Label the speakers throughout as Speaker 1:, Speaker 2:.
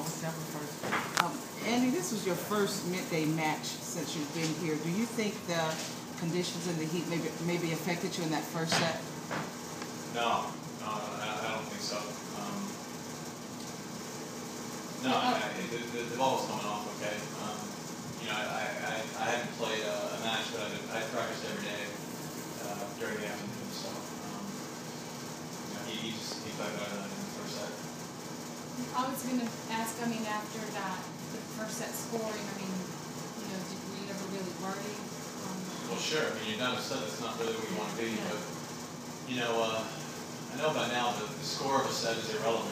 Speaker 1: December 1st. Andy, this was your first midday match since you've been here. Do you think the conditions in the heat maybe affected you in that first set?
Speaker 2: No, I don't think so. The ball was coming off okay. I hadn't played a match, but I practiced every day during the afternoon. So he played better than in the first set.
Speaker 3: I was going to ask. After that, the first set scoring. Were you ever really worried?
Speaker 2: Well, sure. You're down a set. That's not really what you want to be, but I know by now the score of a set is irrelevant.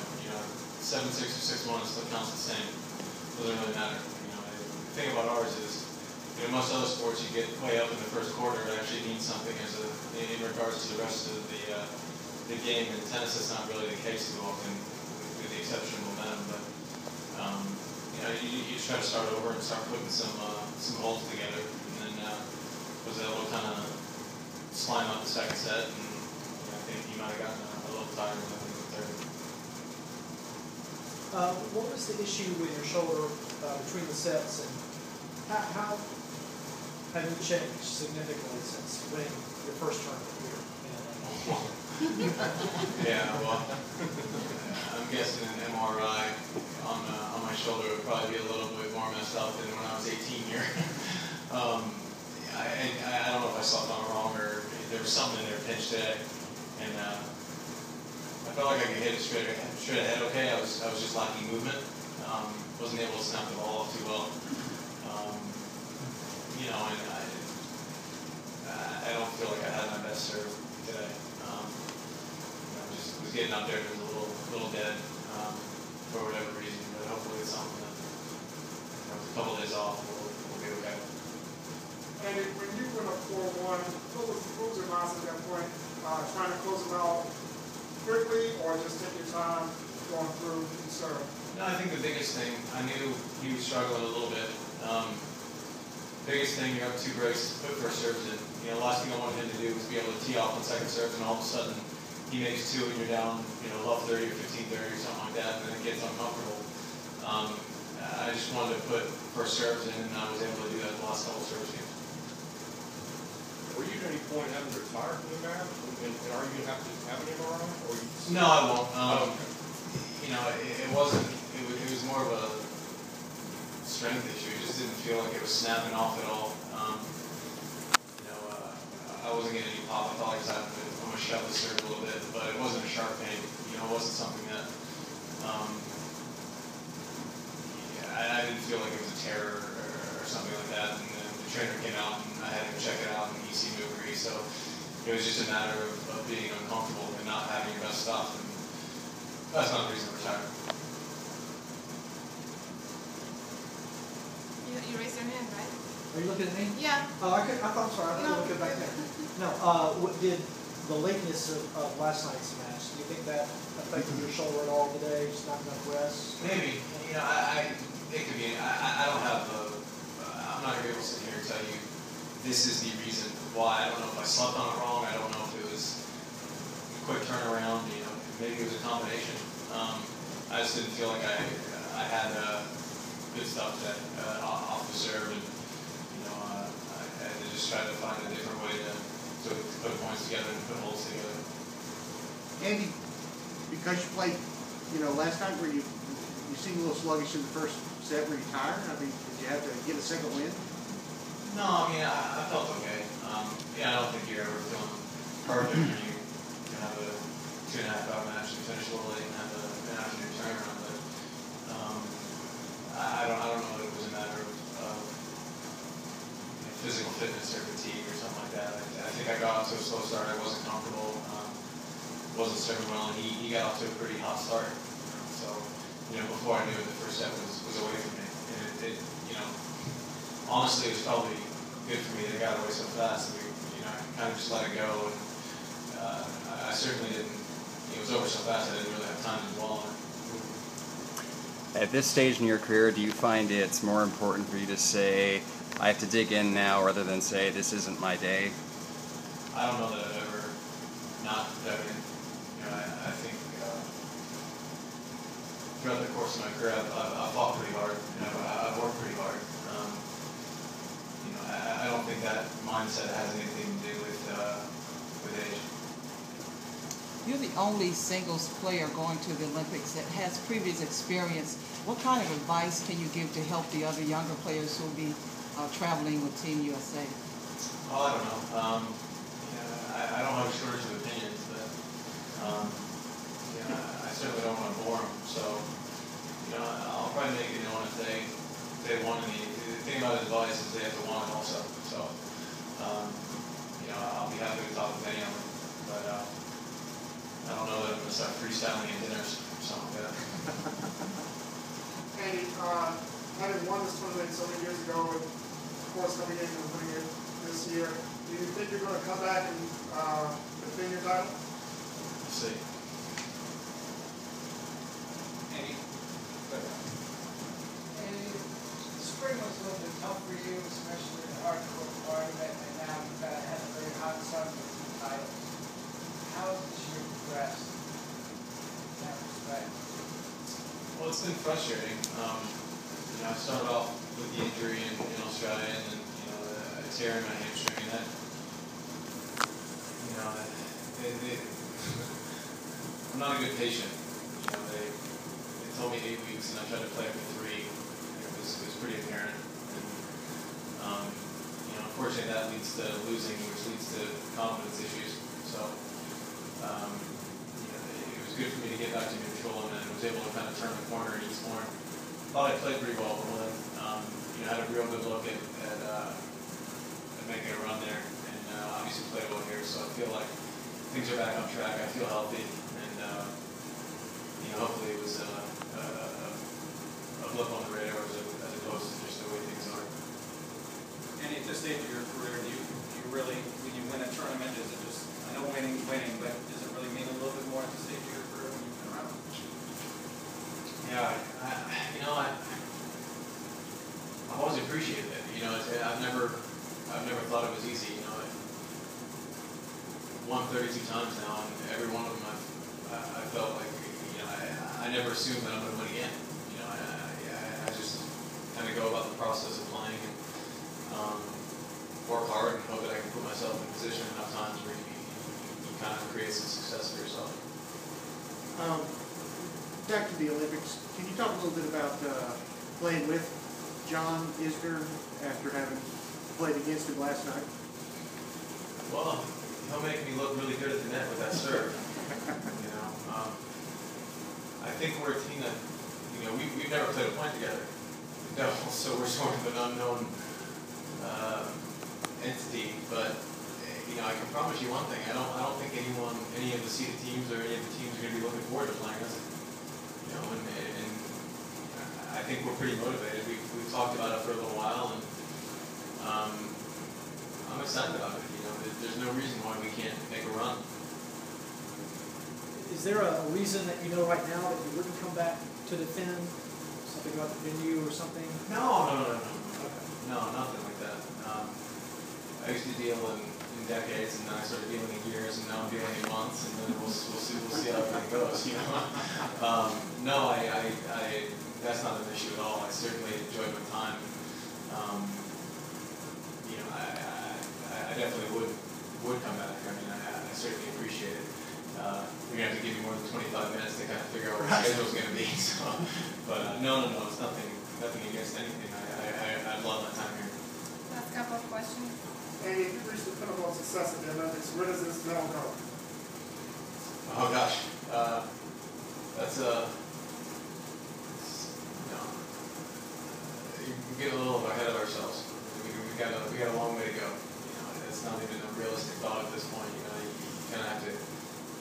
Speaker 2: 7-6 or 6-1 still counts the same. Doesn't really matter. The thing about ours is, most other sports you get way up in the first quarter, it actually means something in regards to the rest of the game. In tennis, it's not really the case too often, with the exception of momentum. But you try to start over and start putting some holes together, and then was able to kind of slime up the second set. And I think he might have gotten a little tired in the third.
Speaker 4: What was the issue with your shoulder between the sets, and how have you changed significantly since winning your first tournament here?
Speaker 2: Yeah, well, I'm guessing an MRI on my shoulder would probably be a little bit more messed up than when I was 18 here. I don't know if I slept on it wrong or there was something in there pinched today, and I felt like I could hit it straight ahead okay. I was just lacking movement. Wasn't able to snap the ball off too well. And I don't feel like I had my best serve today. Just was getting up there, it was a little dead for whatever reason. But hopefully it's something that with a couple of days off we'll be okay.
Speaker 5: And when you went up 4-1, what was your mindset at that point? Trying to close them out quickly, or just take your time going through and serve?
Speaker 2: No, I think the biggest thing, I knew he was struggling a little bit. Biggest thing, you're up 2 breaks, put first serves in. The last thing I wanted him to do was be able to tee off on second serves, and all of a sudden he makes 2 and you're down, love 30 or 15-30 or something like that, and then it gets uncomfortable. I just wanted to put first serves in, and I was able to do that the last couple of service games.
Speaker 6: Were you at any point having to retire from the match? And are you going to have to have an MRI? Or you
Speaker 2: No, I won't. It wasn't. It was more of a strength issue. It just didn't feel like it was snapping off at all. I wasn't getting any pop. I thought I was having to almost shove the serve a little bit, but it wasn't a sharp pain. It wasn't something that. I didn't feel like it was a tear or something like that. And then the trainer came out and I had him check it out, and he seemed to agree. So it was just a matter of being uncomfortable and not having your best stuff. And that's not the reason to retire.
Speaker 3: You raised your hand, right?
Speaker 4: Are you looking at me?
Speaker 3: Yeah.
Speaker 4: Oh, I'm sorry. I thought you were looking back there. No. Did the lateness of last night's match, do you think that affected your shoulder at all today? Just not enough rest?
Speaker 2: Maybe. It could be. I don't have I'm not going to be able to sit here and tell you this is the reason why. I don't know if I slept on it wrong. I don't know if it was a quick turnaround. Maybe it was a combination. I just didn't feel like I had good stuff that off the serve, and I just tried to find a different way to put points together and put holes together.
Speaker 7: Andy, because you played, last night, where you seemed a little sluggish in the first set, were you tired? Did you have to get a second win?
Speaker 2: No, I felt okay. I don't think you're ever feeling perfect when you have a 2.5-hour match and finish a little late and have an afternoon turnaround. But I don't know that it was a matter of physical fitness or fatigue or something like that. I think I got off to a slow start. I wasn't comfortable. Wasn't serving well, and he got off to a pretty hot start. So, before I knew it, the first set was away from me. And honestly, it was probably good for me that it got away so fast. I kind of just let it go, and I certainly didn't. It was over so fast I didn't really have time to dwell on it.
Speaker 8: At this stage in your career, do you find it's more important for you to say, I have to dig in now, rather than say, this isn't my day?
Speaker 2: I don't know that I've ever not dug in. I think throughout the course of my career, I've fought pretty hard, and I've worked pretty hard. You know, I don't think that mindset has anything to do with age.
Speaker 1: You're the only singles player going to the Olympics that has previous experience. What kind of advice can you give to help the other younger players who will be traveling with Team USA?
Speaker 2: Oh, I don't know. I don't have a shortage of opinions, but I certainly don't want to bore them. So, I'll probably make it known if they want any. The thing about advice is they have to want it also. So, I'll be happy to talk with any of them. But I don't know that I'm going to start freestyling at dinners or something like that.
Speaker 5: Andy, having won this tournament so many years ago, and of course coming in and winning it this year, do you think you're going to come back and defend your title?
Speaker 2: We'll see.
Speaker 9: Andy? Andy, the spring was a little bit tough for you, especially in the hardcore environment, and now you've had a very hot start with two titles. How has this year progressed in that respect?
Speaker 2: Well, it's been frustrating. I started off with the injury in Australia, and then a tear in my hamstring, and that I'm not a good patient. They told me 8 weeks, and I tried to play for 3. It was pretty apparent. And, unfortunately, that leads to losing, which leads to confidence issues. So, it was good for me to get back to neutral, and then was able to kind of turn the corner in Eastbourne. Thought I played pretty well for them. Had a real good look at making a run there, and obviously played well here. So I feel like things are back on track. I feel healthy, and hopefully it was a blip on the radar as opposed to just the way things are.
Speaker 9: And at this stage of your career, do you really, when you win a tournament, is it just, I know winning, but does it really mean a little bit more at this stage of your career when you've been around?
Speaker 2: Yeah, I've always appreciated it. I've never thought it was easy. I've won 32 times now, and every one of them I felt like I never assumed that I'm going to win again. I just kind of go about the process of playing and work hard and hope that I can put myself in a position enough times where you kind of create some success for yourself.
Speaker 7: Back to the Olympics, can you talk a little bit about playing with John Isner after having played against him last night?
Speaker 2: Well, he'll make me look really good at the net with that serve. I think we're a team that, we've never played a point together. No, so we're sort of an unknown entity. But I can promise you one thing: I don't think any of the seeded teams or any of the teams are going to be looking forward to playing us. And I think we're pretty motivated. We've talked about it for a little while, and I'm excited about it. There's no reason why we can't make a run.
Speaker 4: Is there a reason that you know right now that you wouldn't come back to defend? Something about the venue or something?
Speaker 2: No.
Speaker 4: Okay.
Speaker 2: No, nothing like that. I used to deal in decades, and then I started dealing in years, and now I'm dealing in months, and then we'll see how everything goes. No, that's not an issue at all. I certainly enjoyed my time. I definitely would come back. I certainly appreciate it. You're gonna have to give me more than 25 minutes to kind of figure out what the schedule's gonna be. So, but no, it's nothing against anything. I love my time here.
Speaker 3: Last couple of questions.
Speaker 5: Andy, if you reach the pinnacle of success at the Olympics, where does this medal go?
Speaker 2: Oh gosh, that's we get a little ahead of ourselves. We got a long way to go. It's not even a realistic thought at this point. You kind of have to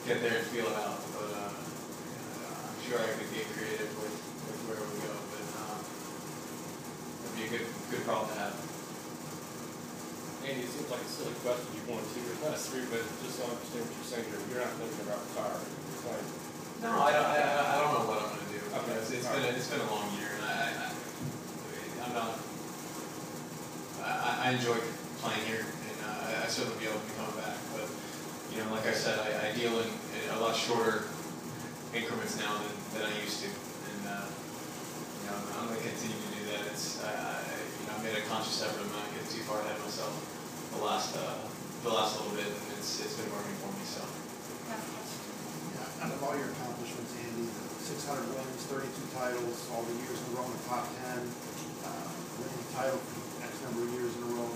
Speaker 2: get there and feel it out. But I'm sure I could get creative with where we go. But it'd be a good problem to have.
Speaker 6: Andy, it seems like a silly question you want to ask through, but just so I understand what you're saying here, you're not thinking about retiring.
Speaker 2: No, I don't know what I'm going to do.
Speaker 6: Okay.
Speaker 2: It's been a long year, and I'm not. I enjoy playing here, and I certainly be able to be coming back. But like I said, I deal in a lot shorter increments now than I used to, and and I'm going to continue to do that. I made a conscious effort of not getting too far ahead of myself the last little bit, and it's been working for me. So.
Speaker 10: Yeah, out of all your accomplishments, Andy, the 600 wins, 32 titles, all the years in a row in the top 10, winning the title for X number of years in a row.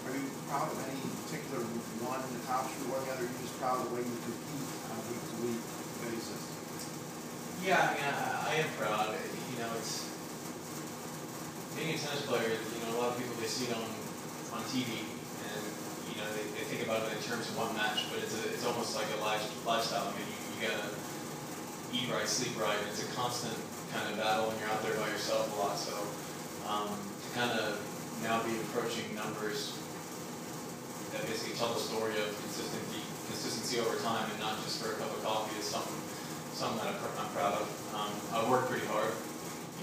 Speaker 10: Are you proud of any particular one accomplishment or the other? Are you just proud of the way you compete on a week-to-week basis?
Speaker 2: Yeah, I am proud. It's being a tennis player. A lot of people, they see it on TV, and they think about it in terms of one match, but it's almost like a lifestyle. I mean, you gotta eat right, sleep right. It's a constant kind of battle when you're out there by yourself a lot. So to kind of now be approaching numbers that basically tell the story of consistency over time, and not just for a cup of coffee, is something that I'm proud of. I work pretty hard.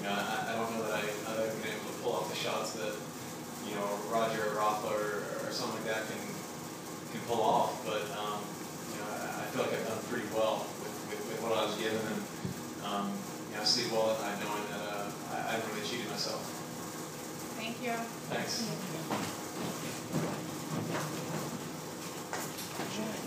Speaker 2: I don't know that I've been able to pull off the shots that Roger or Rafa or something like that can pull off, but I feel like I've done pretty well with what I was given, and I sleep well at night knowing that I haven't really cheated myself.
Speaker 3: Thank you.
Speaker 2: Thanks.
Speaker 1: Thank you.